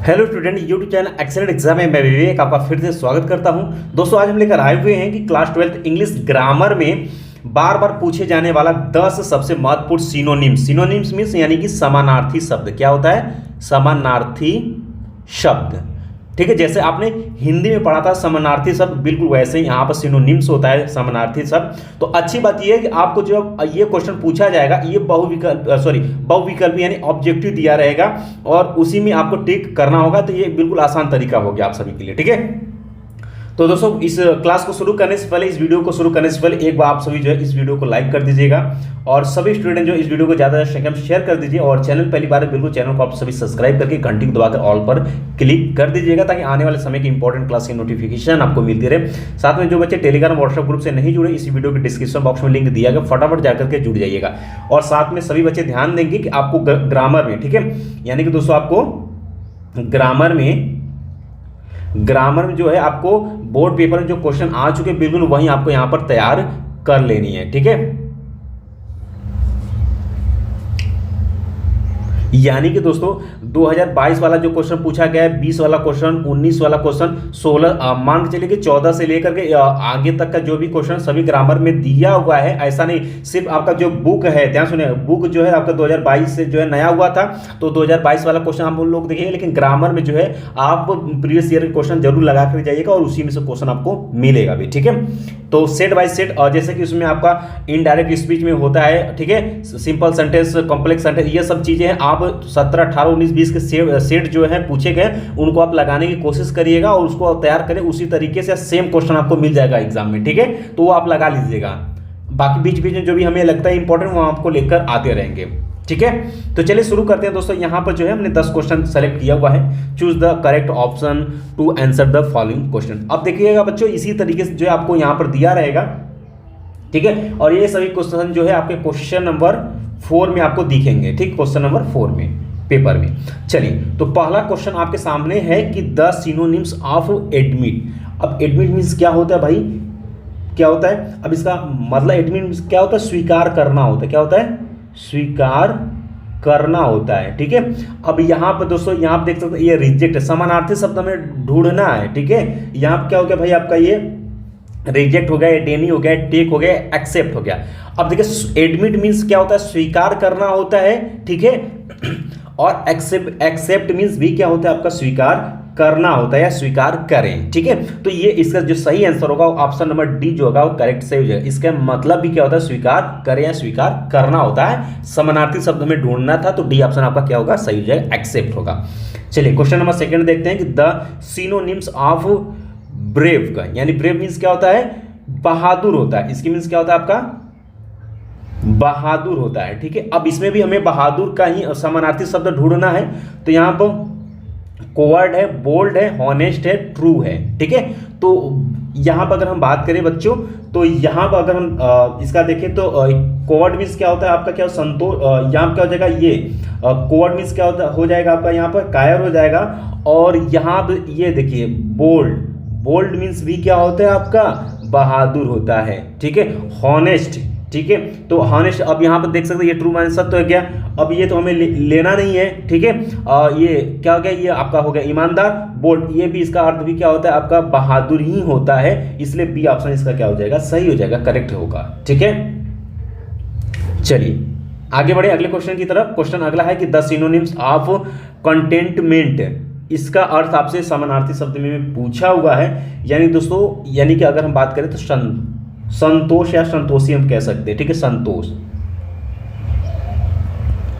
Hello student, YouTube channel excellent exam में मैं विवेक आपका फिर से स्वागत करता हूं। दोस्तों, आज हम लेकर आए हुए हैं कि क्लास 12 इंग्लिश ग्रामर में बार बार पूछे जाने वाला 10 सबसे महत्वपूर्ण सिनोनिम्स। सिनोनिम्स मीन्स यानी कि समानार्थी शब्द। क्या होता है? समानार्थी शब्द। ठीक है, जैसे आपने हिंदी में पढ़ा था समानार्थी शब्द, बिल्कुल वैसे ही यहाँ पर सिनोनिम्स होता है समानार्थी शब्द। तो अच्छी बात यह है कि आपको जब ये क्वेश्चन पूछा जाएगा, ये बहुविकल्पी यानी ऑब्जेक्टिव दिया रहेगा और उसी में आपको टिक करना होगा। तो ये बिल्कुल आसान तरीका हो गया आप सभी के लिए। ठीक है, तो दोस्तों इस क्लास को शुरू करने से पहले, इस वीडियो को शुरू करने से पहले एक बार आप सभी जो है इस वीडियो को लाइक कर दीजिएगा और सभी स्टूडेंट जो इस वीडियो को ज़्यादा से ज़्यादा शेयर कर दीजिए। और चैनल पहली बार है, बिल्कुल चैनल को आप सभी सब्सक्राइब करके घंटी को दबाकर ऑल पर क्लिक कर दीजिएगा ताकि आने वाले समय की इंपॉर्टेंट क्लास की नोटिफिकेशन आपको मिलती रहे। साथ में जो बच्चे टेलीग्राम व्हाट्सएप ग्रुप से नहीं जुड़े, इसी वीडियो के डिस्क्रिप्शन बॉक्स में लिंक दिया गया, फटाफट जाकर के जुड़ जाइएगा। और साथ में सभी बच्चे ध्यान देंगे कि आपको ग्रामर में, ठीक है, यानी कि दोस्तों आपको ग्रामर में जो है आपको बोर्ड पेपर में जो क्वेश्चन आ चुके हैं बिल्कुल वही आपको यहां पर तैयार कर लेनी है। ठीक है, यानी कि दोस्तों 2022 वाला जो क्वेश्चन पूछा गया है, 20 वाला क्वेश्चन, 19 वाला क्वेश्चन, 16 मान के चलिए कि 14 से लेकर के आगे तक का जो भी क्वेश्चन सभी ग्रामर में दिया हुआ है। ऐसा नहीं सिर्फ आपका जो बुक है, ध्यान सुनिए, बुक जो है आपका 2022 से जो है नया हुआ था, तो 2022 वाला क्वेश्चन आप लोग देखिए, लेकिन ग्रामर में जो है आप प्रीवियस ईयर के क्वेश्चन जरूर लगा कर जाइएगा और उसी में से क्वेश्चन आपको मिलेगा भी। ठीक है, तो सेट बाय सेट, और जैसे कि उसमें आपका इनडायरेक्ट स्पीच में होता है, ठीक है, सिंपल सेंटेंस, कॉम्प्लेक्स सेंटेंस, ये सब चीजें हैं। आप 17, 18, 19, 20 के सेट जो है पूछे गए उनको आप लगाने की कोशिश करिएगा और उसको तैयार करें उसी तरीके से, सेम क्वेश्चन आपको मिल जाएगा एग्जाम में। ठीक है, तो वो आप लगा लीजिएगा। बाकी बीच बीच में जो भी हमें लगता है इंपॉर्टेंट वो आपको लेकर आते रहेंगे। ठीक है, तो चलिए शुरू करते हैं दोस्तों। यहाँ पर जो है हमने 10 क्वेश्चन सेलेक्ट किया हुआ है। Choose the correct option to answer the following question. अब देखिएगा बच्चों, इसी तरीके से जो है आपको यहाँ पर दिया रहेगा। ठीक है, और ये सभी क्वेश्चन जो है आपके क्वेश्चन नंबर 4 में आपको दिखेंगे। ठीक, क्वेश्चन नंबर 4 में पेपर में। चलिए, तो पहला क्वेश्चन आपके सामने है कि द सिनोनिम्स ऑफ एडमिट। अब एडमिट मीन्स क्या होता है भाई? क्या होता है? अब इसका मतलब एडमिट मीन्स क्या होता है? स्वीकार करना होता है। क्या होता है? स्वीकार करना होता है। ठीक है, अब यहाँ पर दोस्तों यहाँ पर देख सकते हैं ये रिजेक्ट है, समानार्थी शब्द हमें ढूंढना है। ठीक है, यहाँ पर क्या हो गया भाई आपका, ये रिजेक्ट हो गया, डेनी हो गया, टेक हो गया, एक्सेप्ट हो गया। अब देखिए एडमिट मीन्स क्या होता है? स्वीकार करना होता है। ठीक है, और एक्सेप्ट मीन्स भी क्या होता है आपका? स्वीकार करना होता है या स्वीकार करें। ठीक है, तो ये इसका जो सही आंसर होगा ऑप्शन नंबर डी जो होगा वो करेक्ट सही हो जाएगा। इसका मतलब भी क्या होता है? स्वीकार करें या स्वीकार करना होता है। समानार्थी शब्द में ढूंढना था तो डी ऑप्शन आपका क्या होगा? सही हो जाएगा, एक्सेप्ट होगा। चलिए क्वेश्चन नंबर 2 देखते हैं कि द सिनोनिम्स ऑफ ब्रेव का, यानी ब्रेव मीन्स क्या होता है? बहादुर होता है। इसकी मीन्स क्या होता है आपका? बहादुर होता है। ठीक है, अब इसमें भी हमें बहादुर का ही समानार्थी शब्द ढूंढना है। तो यहाँ पर कोवर्ड है, बोल्ड है, हॉनेस्ट है, ट्रू है। ठीक है, तो यहाँ पर अगर हम बात करें बच्चों, तो यहाँ पर अगर हम इसका देखें तो कोवर्ड मीन्स क्या होता है आपका? क्या संतोष, यहाँ पर क्या हो जाएगा? ये कोवर्ड मीन्स क्या होता हो जाएगा आपका? यहाँ पर कायर हो जाएगा। और यहाँ पर ये देखिए बोल्ड मीन्स भी क्या होता है आपका? बहादुर होता है। ठीक है, हॉनेस्ट। ठीक है, तो हॉनेस्ट, अब यहाँ पर देख सकते हैं ये ट्रू माइनस सत्य हो गया। अब ये तो हमें लेना नहीं है। ठीक है, ये क्या हो गया? ये आपका हो गया ईमानदार। बोल्ड, ये भी इसका अर्थ भी क्या होता है आपका? बहादुर ही होता है। इसलिए बी ऑप्शन इसका क्या हो जाएगा? सही हो जाएगा, करेक्ट होगा। ठीक है, चलिए आगे बढ़े अगले क्वेश्चन की तरफ। क्वेश्चन अगला है कि द सिनोनिम्स ऑफ कंटेंटमेंट। इसका अर्थ आपसे समानार्थी शब्द में पूछा हुआ है। यानी दोस्तों, यानी कि अगर हम बात करें तो संतोष या संतोषी हम कह सकते हैं। ठीक है, संतोष।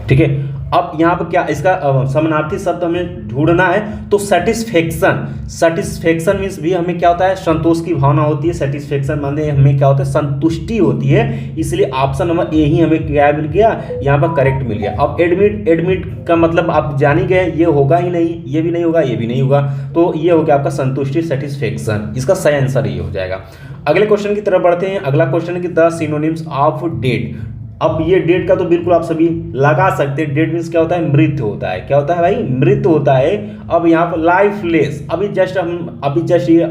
ठीक है, अब यहाँ पर क्या इसका समानार्थी शब्द हमें ढूंढना है। तो सेटिस्फेक्शन मीन्स भी हमें क्या होता है? संतोष की भावना होती है। सेटिस्फेक्शन माने हमें क्या होता है? संतुष्टि होती है। इसलिए ऑप्शन नंबर ए ही हमें क्या मिल गया? यहाँ पर करेक्ट मिल गया। अब एडमिट का मतलब आप जान ही गए, ये होगा ही नहीं, ये भी नहीं होगा, ये भी नहीं होगा। तो ये हो गया आपका संतुष्टि, सेटिस्फेक्शन। इसका सही आंसर ये हो जाएगा। अगले क्वेश्चन की तरफ बढ़ते हैं। अगला क्वेश्चन है कि द सिनोनिम्स ऑफ डेट। अब ये डेट का तो बिल्कुल आप सभी लगा सकते हैं। डेट मीन्स क्या होता है? मृत होता है। क्या होता है भाई? मृत होता है। अब यहाँ पर लाइफलेस, अभी जस्ट ये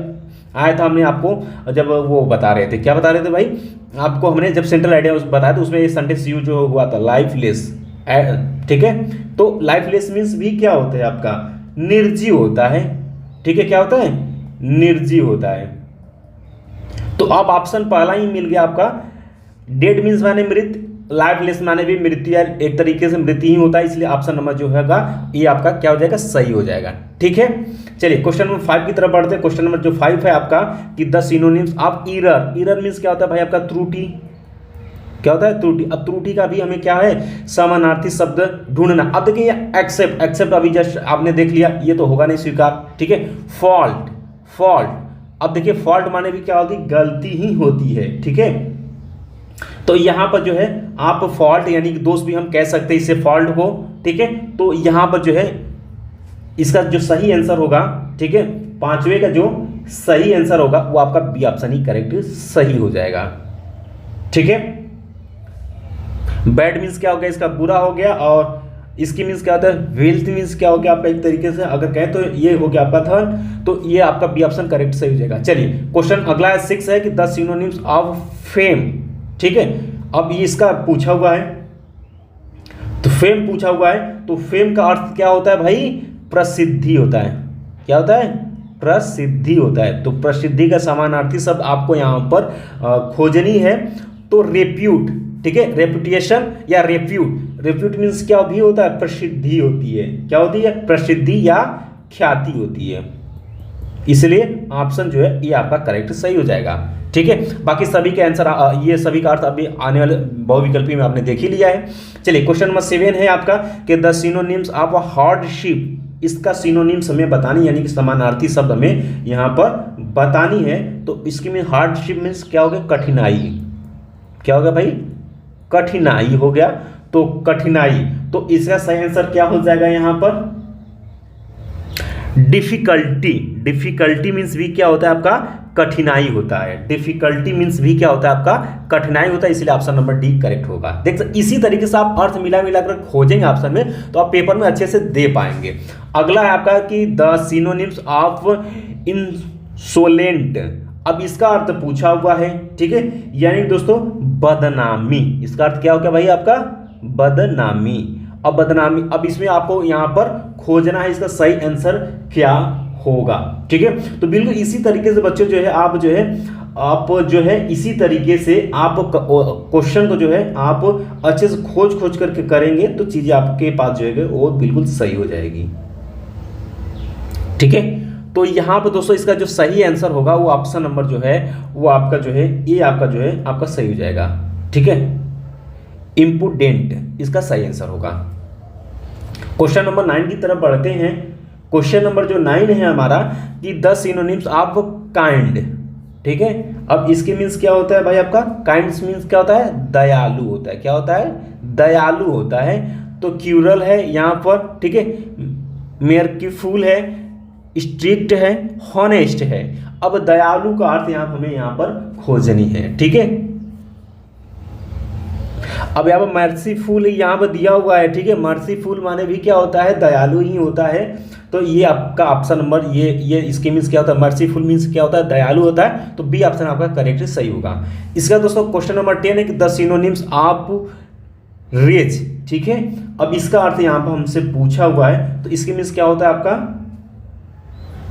आया था, हमने आपको जब वो बता रहे थे, क्या बता रहे थे भाई आपको? हमने जब सेंट्रल आइडिया बताया तो उसमें ये सेंटेंस यूज हुआ था, लाइफलेस। ठीक है, तो लाइफलेस मीन्स भी क्या होता है आपका? निर्जीव होता है। ठीक है, क्या होता है? निर्जीव होता है। तो अब ऑप्शन पहला ही मिल गया आपका। डेड मीन्स माने मृत, लाइफलेस माने भी मृत्यु या एक तरीके से मृत्यु ही होता है, इसलिए ऑप्शन नंबर जो होगा ये आपका क्या हो जाएगा? सही हो जाएगा। ठीक है, चलिए क्वेश्चन नंबर 5 की तरफ बढ़ते हैं। क्वेश्चन नंबर जो 5 है आपका कि the synonyms of error. Error means क्या होता है भाई? आपका त्रुटि। क्या होता है? त्रुटि। अब त्रुटि का भी हमें क्या है? समानार्थी शब्द ढूंढना। अब देखिए एक्सेप्ट, एक्सेप्ट अभी जस्ट आपने देख लिया, ये तो होगा नहीं स्वीकार। ठीक है, फॉल्ट, फॉल्ट। अब देखिए फॉल्ट माने भी क्या होती है? गलती ही होती है। ठीक है, तो यहां पर जो है आप फॉल्ट यानी कि दोष भी हम कह सकते हैं इससे फॉल्ट को। ठीक है, तो यहां पर जो है इसका जो सही आंसर होगा, ठीक है, पांचवे का जो सही आंसर होगा वो आपका बी ऑप्शन ही करेक्ट सही हो जाएगा। ठीक है, बैड मीन्स क्या हो गया? इसका बुरा हो गया। और इसकी मीन्स क्या होता है? वेल्थ मीन्स क्या हो गया आपका? एक तरीके से अगर कहें तो ये हो गया आपका थर्ड, तो ये आपका बी ऑप्शन करेक्ट सही हो जाएगा। चलिए क्वेश्चन अगला 6 है कि द सिनोनिम्स ऑफ फेम। ठीक है, अब ये इसका पूछा हुआ है, तो फेम पूछा हुआ है, तो फेम का अर्थ क्या होता है भाई? प्रसिद्धि होता है। क्या होता है? प्रसिद्धि होता है। तो प्रसिद्धि का समानार्थी शब्द आपको यहां पर खोजनी है। तो रेप्यूट, ठीक है, रेपुटेशन या रेप्यूट। रेप्यूट मीन्स क्या भी होता है? प्रसिद्धि होती है। क्या होती है? प्रसिद्धि या ख्याति होती है। इसलिए ऑप्शन जो है ये आपका करेक्ट सही हो जाएगा। ठीक है, बाकी सभी के आंसर ये सभी का अर्थ अभी आने वाले बहुविकल्पी में आपने देख ही लिया है। चलिए क्वेश्चन नंबर 7 है आपका कि द सिनोनिम्स ऑफ हार्डशिप। इसका सिनोनिम्स हमें बतानी, यानी कि समानार्थी शब्द हमें यहाँ पर बतानी है। तो इसकी में हार्डशिप मीन्स क्या हो गया? कठिनाई। क्या हो गया भाई? कठिनाई हो गया। तो कठिनाई, तो इसका सही आंसर क्या हो जाएगा यहाँ पर? डिफिकल्टी। डिफिकल्टी मीन्स भी क्या होता है आपका? कठिनाई होता है। डिफिकल्टी मीन्स भी क्या होता है आपका? कठिनाई होता है। इसलिए ऑप्शन नंबर डी करेक्ट होगा। देख इसी तरीके से आप अर्थ मिला कर खोजेंगे ऑप्शन में, तो आप पेपर में अच्छे से दे पाएंगे। अगला है आपका कि द सिनोनिम्स ऑफ इंसोलेंट। अब इसका अर्थ पूछा हुआ है। ठीक है, यानी दोस्तों बदनामी। इसका अर्थ क्या हो गया भाई आपका? बदनामी। अब बदनामी, अब इसमें आपको यहां पर खोजना है इसका सही आंसर क्या होगा। ठीक है, तो बिल्कुल इसी तरीके से बच्चों जो है आप जो है इसी तरीके से आप क्वेश्चन को जो है आप अच्छे से खोज करके करेंगे, तो चीजें आपके पास जो है वो बिल्कुल सही हो जाएगी। ठीक है, तो यहाँ पर दोस्तों इसका जो सही आंसर होगा वो ऑप्शन नंबर जो है वो आपका जो है ये आपका जो है आपका सही हो जाएगा। ठीक है, इम्पुडेंट इसका सही आंसर होगा। क्वेश्चन नंबर 9 की तरफ बढ़ते हैं। क्वेश्चन नंबर जो 9 है हमारा कि द सिनोनिम्स ऑफ काइंड। ठीक है, अब इसके मीन्स क्या होता है भाई आपका? काइंड मीन्स क्या होता है? दयालु होता है। क्या होता है? दयालु होता है। तो क्यूरल है यहाँ पर। ठीक है, मेयरफुल है, स्ट्रिक्ट है, हॉनेस्ट है। अब दयालु का अर्थ हमें यहाँ पर खोजनी है। ठीक है, अब यहाँ पर मर्सीफुल यहाँ पर दिया हुआ है। ठीक है, मर्सीफुल माने भी क्या होता है? दयालु ही होता है। तो ये आपका ऑप्शन नंबर ये इसके मीन्स क्या होता है? मर्सीफुल मीन्स क्या होता है? दयालु होता है। तो बी ऑप्शन आपका करेक्ट सही होगा। इसका दोस्तों क्वेश्चन नंबर 10 है कि द सिनोनिम्स ऑफ रेज। ठीक है, अब इसका अर्थ यहाँ पर हमसे पूछा हुआ है। तो इसके मीन्स क्या होता है आपका?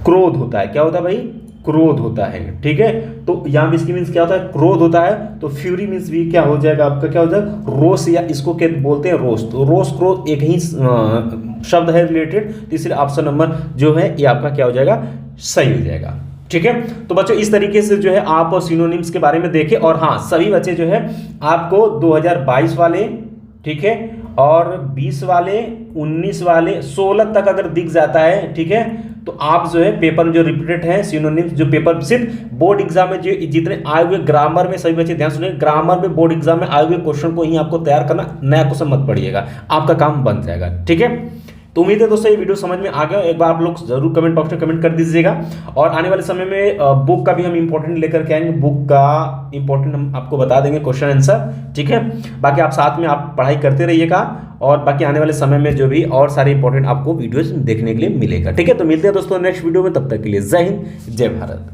क्रोध होता है। क्या होता है भाई? क्रोध होता है। ठीक है, तो यहाँ पे इसकी मीन्स क्या होता है? क्रोध होता है। तो फ्यूरी मीन्स भी क्या हो जाएगा आपका? क्या हो जाएगा? रोष, या इसको क्या बोलते हैं? रोष। तो रोष क्रोध एक ही शब्द है रिलेटेड, तो इसलिए ऑप्शन नंबर जो है ये आपका क्या हो जाएगा? सही हो जाएगा। ठीक है, तो बच्चों इस तरीके से जो है आप सिनोनिम्स के बारे में देखें। और हाँ, सभी बच्चे जो है आपको 2022 वाले, ठीक है, और 20 वाले, 19 वाले, 16 तक अगर दिख जाता है, ठीक है, तो आप जो है पेपर में जो रिपीटेड है सिनोनिम्स, जो पेपर सिर्फ बोर्ड एग्जाम में जो जितने आए हुए ग्रामर में, सभी बच्चे ध्यान सुनिए, ग्रामर में बोर्ड एग्जाम में आए हुए क्वेश्चन को ही आपको तैयार करना, नया क्वेश्चन मत पढ़िएगा, आपका काम बन जाएगा। ठीक है, तो उम्मीद है दोस्तों ये वीडियो समझ में आ गया। एक बार आप लोग जरूर कमेंट बॉक्स में कमेंट कर दीजिएगा। और आने वाले समय में बुक का भी हम इंपॉर्टेंट लेकर के आएंगे, बुक का इंपॉर्टेंट हम आपको बता देंगे, क्वेश्चन आंसर। ठीक है, बाकी आप साथ में आप पढ़ाई करते रहिएगा, और बाकी आने वाले समय में जो भी और सारे इंपॉर्टेंट आपको वीडियोस देखने के लिए मिलेगा। ठीक है, तो मिलते हैं दोस्तों नेक्स्ट वीडियो में, तब तक के लिए जय हिंद, जय भारत।